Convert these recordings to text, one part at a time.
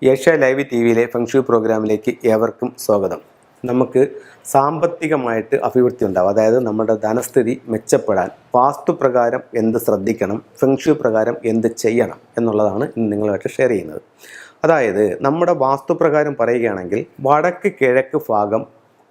Asia live T വിയിലെ feng shui പ്രോഗ്രാമിലേക്ക് ഏവർക്കും സ്വാഗതം. നമുക്ക് സാമ്പത്തികമായിട്ട് അഭിവൃദ്ധി ഉണ്ടാവും, അതായത് നമ്മുടെ ധനസ്ഥിതി മെച്ചപ്പെടാൻ വാസ്തുപ്രകാരം എന്ത് ശ്രദ്ധിക്കണം, ഫെങ്ഷു പ്രകാരം എന്ത് ചെയ്യണം എന്നുള്ളതാണ് ഇന്ന് നിങ്ങളുമായിട്ട് ഷെയർ ചെയ്യുന്നത്. അതായത് നമ്മുടെ വാസ്തുപ്രകാരം പറയുകയാണെങ്കിൽ വടക്ക് കിഴക്ക് ഭാഗം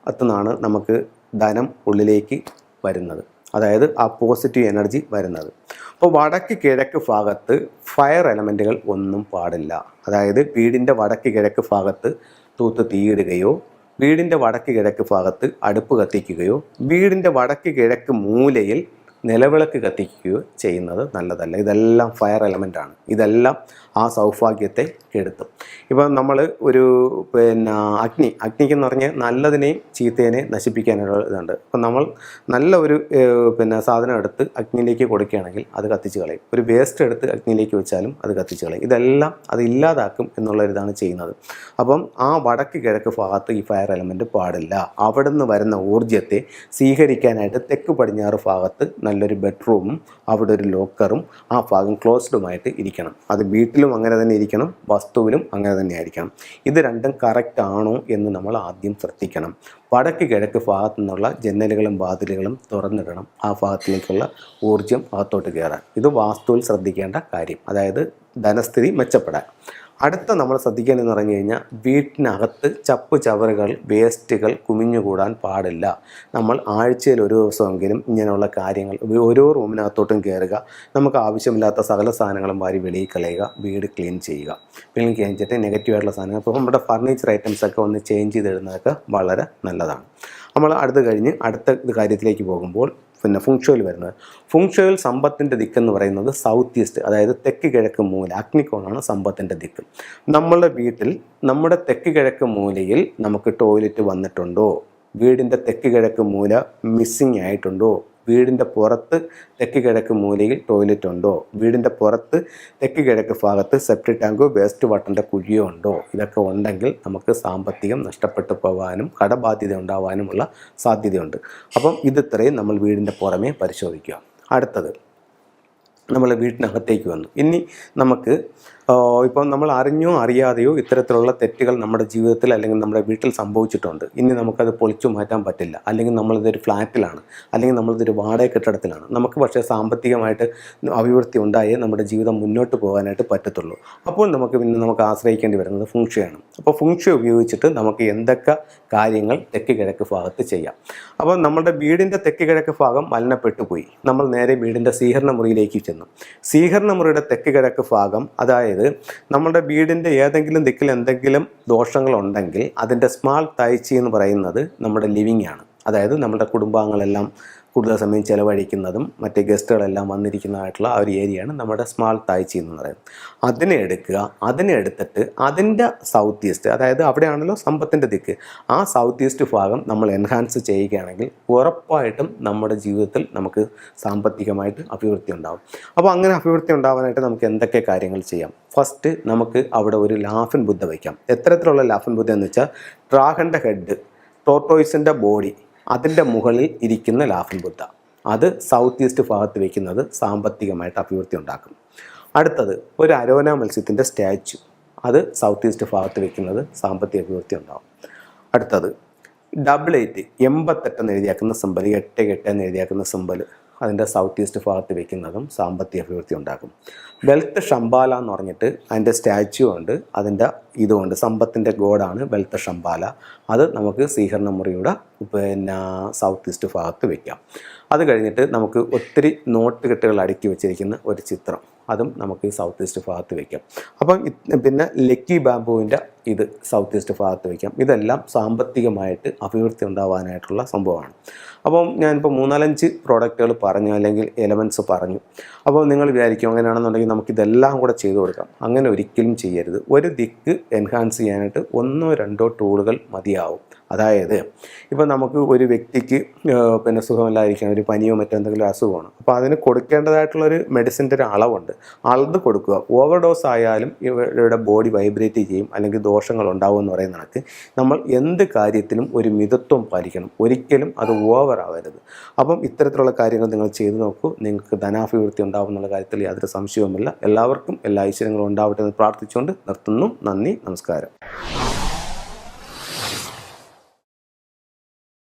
എത്തുന്നതാണ് നമുക്ക് ധനം ഉള്ളിലേക്ക് വരുന്നത്, അതായത് ആ പോസിറ്റീവ് എനർജി വരുന്നത്. അപ്പോൾ വടക്ക് കിഴക്ക് ഭാഗത്ത് ഫയർ എലമെൻറ്റുകൾ ഒന്നും പാടില്ല. അതായത് വീടിൻ്റെ വടക്ക് കിഴക്ക് ഭാഗത്ത് തൂത്ത് തീയിടുകയോ, വീടിൻ്റെ വടക്ക് കിഴക്ക് ഭാഗത്ത് അടുപ്പ് കത്തിക്കുകയോ, വീടിൻ്റെ വടക്ക് കിഴക്ക് മൂലയിൽ നിലവിളക്ക് കത്തിക്കുകയോ ചെയ്യുന്നത് നല്ലതല്ല. ഇതെല്ലാം ഫയർ എലമെൻ്റാണ്. ഇതെല്ലാം ആ സൗഭാഗ്യത്തെ കെടുത്തും. ഇപ്പം നമ്മൾ ഒരു അഗ്നിക്കെന്ന് പറഞ്ഞാൽ നല്ലതിനെയും ചീത്തേനെയും നശിപ്പിക്കാനുള്ള ഇതുണ്ട്. അപ്പം നമ്മൾ നല്ല ഒരു സാധനം എടുത്ത് അഗ്നിയിലേക്ക് കൊടുക്കുകയാണെങ്കിൽ അത് കത്തിച്ച് കളയും. ഒരു വേസ്റ്റ് എടുത്ത് അഗ്നിയിലേക്ക് വെച്ചാലും അത് കത്തിച്ച് കളയും. ഇതെല്ലാം അത് ഇല്ലാതാക്കും എന്നുള്ളൊരിതാണ് ചെയ്യുന്നത്. അപ്പം ആ വടക്ക് കിഴക്ക് ഭാഗത്ത് ഈ ഫയർ എലമെൻറ്റ് പാടില്ല. അവിടെ നിന്ന് വരുന്ന ഊർജ്ജത്തെ സ്വീകരിക്കാനായിട്ട് തെക്ക് പടിഞ്ഞാറ് ഭാഗത്ത് നല്ലൊരു ബെഡ്റൂമും അവിടെ ഒരു ലോക്കറും ആ ഭാഗം ക്ലോസ്ഡുമായിട്ട് ഇരിക്കണം. അത് വീട്ടിലും അങ്ങനെ തന്നെ ഇരിക്കണം, വസ്തുവിലും അങ്ങനെ തന്നെ ആയിരിക്കണം. ഇത് രണ്ടും കറക്റ്റ് ആണോ എന്ന് നമ്മൾ ആദ്യം ശ്രദ്ധിക്കണം. വടക്ക് കിഴക്ക് ഭാഗത്തു നിന്നുള്ള ജനലുകളും വാതിലുകളും തുറന്നിടണം, ആ ഭാഗത്തിലേക്കുള്ള ഊർജ്ജം അകത്തോട്ട് കയറാൻ. ഇത് വാസ്തുവിൽ ശ്രദ്ധിക്കേണ്ട കാര്യം, അതായത് ധനസ്ഥിതി മെച്ചപ്പെടാൻ. അടുത്ത നമ്മൾ ശ്രദ്ധിക്കേണ്ടതെന്ന് പറഞ്ഞു കഴിഞ്ഞാൽ വീട്ടിനകത്ത് ചപ്പ് ചവറുകൾ വേസ്റ്റുകൾ കുമിഞ്ഞുകൂടാൻ പാടില്ല. നമ്മൾ ആഴ്ചയിൽ ഒരു ദിവസമെങ്കിലും ഇങ്ങനെയുള്ള കാര്യങ്ങൾ ഓരോ റൂമിനകത്തോട്ടും കയറുക, നമുക്ക് ആവശ്യമില്ലാത്ത സകല സാധനങ്ങളും വാരി വെളിയിൽ കളയുക, വീട് ക്ലീൻ ചെയ്യുക. ക്ലീൻ ചെയ്തിട്ട് നെഗറ്റീവായിട്ടുള്ള സാധനങ്ങൾ, ഇപ്പോൾ നമ്മുടെ ഫർണിച്ചർ ഐറ്റംസൊക്കെ ഒന്ന് ചേഞ്ച് ചെയ്തിടുന്നതൊക്കെ വളരെ നല്ലതാണ്. നമ്മൾ അടുത്ത് കഴിഞ്ഞ് അടുത്ത കാര്യത്തിലേക്ക് പോകുമ്പോൾ ഫുങ്ഷോയിൽ വരുന്നത്. ഫുങ്ഷോയിൽ സമ്പത്തിൻ്റെ ദിക്കെന്ന് പറയുന്നത് സൗത്ത് ഈസ്റ്റ്, അതായത് തെക്ക് കിഴക്ക് മൂല, അഗ്നിക്കോണാണ് സമ്പത്തിൻ്റെ ദിക്ക്. നമ്മളുടെ വീട്ടിൽ നമ്മുടെ തെക്ക് കിഴക്ക് മൂലയിൽ നമുക്ക് ടോയ്ലറ്റ് വന്നിട്ടുണ്ടോ, വീടിൻ്റെ തെക്ക് കിഴക്ക് മൂല മിസ്സിങ് ആയിട്ടുണ്ടോ, വീടിൻ്റെ പുറത്ത് തെക്ക് കിഴക്ക് മൂലയിൽ ടോയ്ലറ്റ് ഉണ്ടോ, വീടിൻ്റെ പുറത്ത് തെക്ക് കിഴക്ക് ഭാഗത്ത് സെപ്റ്റിക് ടാങ്കോ വേസ്റ്റ് വാട്ടറിൻ്റെ കുഴിയോ ഉണ്ടോ, ഇതൊക്കെ ഉണ്ടെങ്കിൽ നമുക്ക് സാമ്പത്തികം നഷ്ടപ്പെട്ടു പോകാനും കടബാധ്യത ഉണ്ടാകാനുമുള്ള സാധ്യതയുണ്ട്. അപ്പം ഇതിത്രയും നമ്മൾ വീടിൻ്റെ പുറമേ പരിശോധിക്കുക. അടുത്തത് നമ്മൾ വീട്ടിനകത്തേക്ക് വന്നു. ഇനി നമുക്ക് ഇപ്പം നമ്മൾ അറിഞ്ഞോ അറിയാതെയോ ഇത്തരത്തിലുള്ള തെറ്റുകൾ നമ്മുടെ ജീവിതത്തിൽ അല്ലെങ്കിൽ നമ്മുടെ വീട്ടിൽ സംഭവിച്ചിട്ടുണ്ട്. ഇനി നമുക്കത് പൊളിച്ചു മാറ്റാൻ പറ്റില്ല. അല്ലെങ്കിൽ നമ്മളിതൊരു ഫ്ലാറ്റിലാണ്, അല്ലെങ്കിൽ നമ്മളിതൊരു വാടക കെട്ടിടത്തിലാണ്. നമുക്ക് പക്ഷേ സാമ്പത്തികമായിട്ട് അഭിവൃദ്ധി ഉണ്ടായേ നമ്മുടെ ജീവിതം മുന്നോട്ട് പോകാനായിട്ട് പറ്റത്തുള്ളൂ. അപ്പോൾ നമുക്ക് ആശ്രയിക്കേണ്ടി വരുന്നത് ഫുങ്ഷയാണ്. അപ്പോൾ ഫുങ്ഷ ഉപയോഗിച്ചിട്ട് നമുക്ക് എന്തൊക്കെ കാര്യങ്ങൾ തെക്ക് കിഴക്ക് ഭാഗത്ത് ചെയ്യാം. അപ്പോൾ നമ്മുടെ വീടിൻ്റെ തെക്ക് കിഴക്ക് ഭാഗം മലിനപ്പെട്ടു പോയി. നമ്മൾ നേരെ വീടിൻ്റെ സ്വീകരണ മുറിയിലേക്ക് ചെന്നു. സ്വീകരണ മുറിയുടെ തെക്ക് കിഴക്ക് ഭാഗം, അതായത് നമ്മുടെ വീടിൻ്റെ ഏതെങ്കിലും ദിക്കിൽ എന്തെങ്കിലും ദോഷങ്ങളുണ്ടെങ്കിൽ അതിൻ്റെ സ്മാൾ തായ്ച്ചി എന്ന് പറയുന്നത് നമ്മുടെ ലിവിങ് ആണ്. അതായത് നമ്മുടെ കുടുംബാംഗങ്ങളെല്ലാം കൂടുതൽ സമയം ചിലവഴിക്കുന്നതും മറ്റേ ഗസ്റ്റുകളെല്ലാം വന്നിരിക്കുന്നതായിട്ടുള്ള ആ ഒരു ഏരിയയാണ് നമ്മുടെ സ്മാൾ തായ്ച്ചി എന്ന് പറയുന്നത്. അതിനെ എടുത്തിട്ട് അതിൻ്റെ സൗത്ത് ഈസ്റ്റ്, അതായത് അവിടെയാണല്ലോ സമ്പത്തിൻ്റെ ദിക്ക്, ആ സൗത്ത് ഈസ്റ്റ് ഭാഗം നമ്മൾ എൻഹാൻസ് ചെയ്യുകയാണെങ്കിൽ ഉറപ്പായിട്ടും നമ്മുടെ ജീവിതത്തിൽ നമുക്ക് സാമ്പത്തികമായിട്ട് അഭിവൃദ്ധി ഉണ്ടാകും. അപ്പോൾ അങ്ങനെ അഭിവൃദ്ധി ഉണ്ടാകാനായിട്ട് നമുക്ക് എന്തൊക്കെ കാര്യങ്ങൾ ചെയ്യാം? ഫസ്റ്റ് നമുക്ക് അവിടെ ഒരു ലാഫിൻ ബുദ്ധ വയ്ക്കാം. എത്തരത്തിലുള്ള ലാഫിൻ ബുദ്ധ എന്ന് വെച്ചാൽ ഡ്രാഗൻ്റെ ഹെഡ്, ടോർട്ടോയ്സിൻ്റെ ബോഡി, അതിൻ്റെ മുകളിൽ ഇരിക്കുന്ന ലാഫിൻ ബുദ്ധ, അത് സൗത്ത് ഈസ്റ്റ് ഭാഗത്ത് വയ്ക്കുന്നത് സാമ്പത്തികമായിട്ട് അഭിവൃദ്ധി ഉണ്ടാക്കും. അടുത്തത് ഒരു അരോന മത്സ്യത്തിൻ്റെ സ്റ്റാച്ചു, അത് സൗത്ത് ഈസ്റ്റ് ഭാഗത്ത് വയ്ക്കുന്നത് സാമ്പത്തിക അഭിവൃദ്ധി ഉണ്ടാകും. അടുത്തത് 88 എന്ന് എഴുതിയാക്കുന്ന സിമ്പൽ, 88 എന്ന് എഴുതിയാക്കുന്ന സിമ്പൽ, അതിൻ്റെ സൗത്ത് ഈസ്റ്റ് ഭാഗത്ത് വയ്ക്കുന്നതും സാമ്പത്തിക അഭിവൃദ്ധി ഉണ്ടാക്കും. വെൽത്ത് ഷംബാല എന്ന് പറഞ്ഞിട്ട് അതിൻ്റെ സ്റ്റാച്ചു ഉണ്ട്, അതിൻ്റെ ഇതുകൊണ്ട് സമ്പത്തിൻ്റെ ഗോഡാണ് വെൽത്ത് ഷംബാല. അത് നമുക്ക് സ്വീകരണ മുറിയുടെ സൗത്ത് ഈസ്റ്റ് ഭാഗത്ത് വയ്ക്കാം. അത് കഴിഞ്ഞിട്ട് നമുക്ക് ഒത്തിരി നോട്ട് കെട്ടുകൾ അടുക്കി വെച്ചിരിക്കുന്ന ഒരു ചിത്രം, അതും നമുക്ക് ഈ സൗത്ത് ഈസ്റ്റ് ഭാഗത്ത് വയ്ക്കാം. അപ്പം പിന്നെ ലക്കി ബാംബുവിൻ്റെ ഇത് സൗത്ത് ഈസ്റ്റ് ഭാഗത്ത് വയ്ക്കാം. ഇതെല്ലാം സാമ്പത്തികമായിട്ട് അഭിവൃദ്ധി ഉണ്ടാകാനായിട്ടുള്ള സംഭവമാണ്. അപ്പം ഞാനിപ്പോൾ 3-4 പ്രോഡക്റ്റുകൾ പറഞ്ഞു, അല്ലെങ്കിൽ എലമെൻറ്റ്സ് പറഞ്ഞു. അപ്പോൾ നിങ്ങൾ വിചാരിക്കും അങ്ങനെയാണെന്നുണ്ടെങ്കിൽ നമുക്കിതെല്ലാം കൂടെ ചെയ്തു കൊടുക്കാം. അങ്ങനെ ഒരിക്കലും ചെയ്യരുത്. ഒരു ദിക്ക് എൻഹാൻസ് ചെയ്യാനായിട്ട് 1-2 ടൂളുകൾ മതിയാവും. അതായത് ഇപ്പോൾ നമുക്ക് ഒരു വ്യക്തിക്ക് പിന്നെ സുഖമില്ലാതിരിക്കുകയാണ്, ഒരു പനിയോ മറ്റെന്തെങ്കിലും അസുഖമാണ്. അപ്പോൾ അതിന് കൊടുക്കേണ്ടതായിട്ടുള്ളൊരു മെഡിസിൻ്റെ ഒരു അളവുണ്ട്, അളന്ന് കൊടുക്കുക. ഓവർ ഡോസ് ആയാലും ഇവരുടെ ബോഡി വൈബ്രേറ്റ് ചെയ്യും, അല്ലെങ്കിൽ ദോഷങ്ങൾ ഉണ്ടാവും എന്ന് പറയുന്ന കണക്ക് നമ്മൾ എന്ത് കാര്യത്തിലും ഒരു മിതത്വം പാലിക്കണം, ഒരിക്കലും അത് ഓവർ ആവരുത്. അപ്പം ഇത്തരത്തിലുള്ള കാര്യങ്ങൾ നിങ്ങൾ ചെയ്തു നോക്കൂ, നിങ്ങൾക്ക് ധനാഭിവൃദ്ധി ഉണ്ടാവും എന്നുള്ള കാര്യത്തിൽ യാതൊരു സംശയവുമില്ല. എല്ലാവർക്കും എല്ലാ ഐശ്വര്യങ്ങളും ഉണ്ടാവട്ടെ എന്ന് പ്രാർത്ഥിച്ചുകൊണ്ട് നിർത്തുന്നു. നന്ദി, നമസ്കാരം.